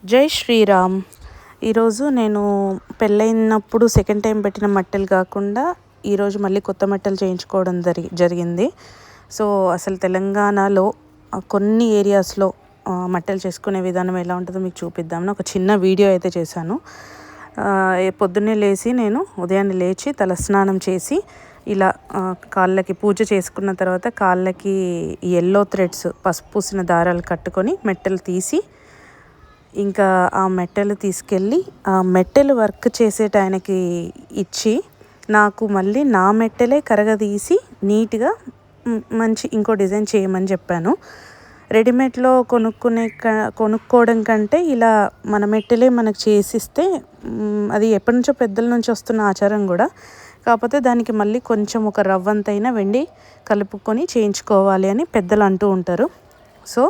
జై శ్రీరామ్. ఈరోజు నేను పెళ్ళైనప్పుడు సెకండ్ టైం పెట్టిన మట్టెలు కాకుండా ఈరోజు మళ్ళీ కొత్త మట్టెలు చేయించుకోవడం జరిగింది. సో అసలు తెలంగాణలో కొన్ని ఏరియాస్లో మట్టెలు చేసుకునే విధానం ఎలా ఉంటుందో మీకు చూపిద్దామని ఒక చిన్న వీడియో అయితే చేశాను. పొద్దున్నే లేచి నేను ఉదయాన్నే లేచి తలస్నానం చేసి ఇలా కాళ్ళకి పూజ చేసుకున్న తర్వాత కాళ్ళకి ఎల్లో థ్రెడ్స్ పసుపు పూసిన దారాలు కట్టుకొని మెట్టెలు తీసి ఇంకా ఆ మెట్టెలు తీసుకెళ్ళి ఆ మెట్టెలు వర్క్ చేసేట ఆయనకి ఇచ్చి నాకు మళ్ళీ నా మెట్టెలే కరగదీసి నీట్గా మంచి ఇంకో డిజైన్ చేయమని చెప్పాను. రెడీమేడ్లో కొనుక్కోవడం కంటే ఇలా మన మెట్టెలే మనకు చేసిస్తే అది ఎప్పటి నుంచో పెద్దల నుంచి వస్తున్న ఆచారం కూడా. కాకపోతే దానికి మళ్ళీ కొంచెం ఒక రవ్వంతైనా వెండి కలుపుకొని చేయించుకోవాలి అని పెద్దలు అంటూ ఉంటారు. సో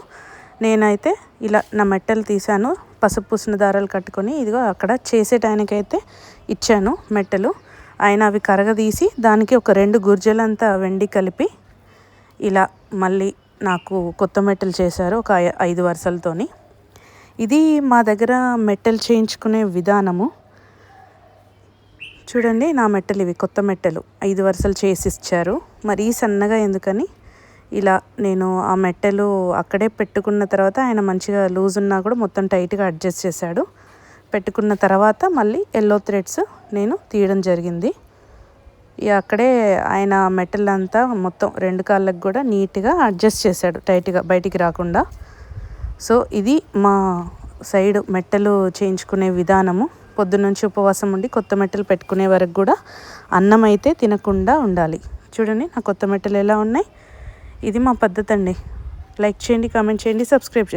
నేనైతే ఇలా నా మెట్టెలు తీశాను, పసుపు పూసిన దారాలు కట్టుకొని ఇదిగో అక్కడ చేసేటానికైతే ఇచ్చాను మెట్టెలు. ఆయన అవి కరగదీసి దానికి ఒక 2 గుర్జలంతా వెండి కలిపి ఇలా మళ్ళీ నాకు కొత్త మెట్టెలు చేశారు ఒక 5 వరుసలతోని. ఇది మా దగ్గర మెట్టెలు చేయించుకునే విధానము. చూడండి, నా మెట్టెలు ఇవి కొత్త మెట్టెలు 5 వరుసలు చేసి ఇచ్చారు. మరీ సన్నగా ఎందుకని ఇలా నేను ఆ మెట్టెలు అక్కడే పెట్టుకున్న తర్వాత ఆయన మంచిగా లూజ్ ఉన్నా కూడా మొత్తం టైట్గా అడ్జస్ట్ చేశాడు. పెట్టుకున్న తర్వాత మళ్ళీ ఎల్లో థ్రెడ్స్ నేను తీయడం జరిగింది. ఇక అక్కడే ఆయన మెట్టెలంతా మొత్తం 2 కాళ్ళకు కూడా నీట్గా అడ్జస్ట్ చేశాడు టైట్గా బయటికి రాకుండా. సో ఇది మా సైడ్ మెట్టెలు చేయించుకునే విధానము. పొద్దున్నుంచి ఉపవాసం ఉండి కొత్త మెట్టెలు పెట్టుకునే వరకు కూడా అన్నం అయితే తినకుండా ఉండాలి. చూడండి నా కొత్త మెట్టెలు ఎలా ఉన్నాయి. ఇది మా పద్ధతి అండి. లైక్ చేయండి, కామెంట్ చేయండి, సబ్స్క్రైబ్ చేయండి.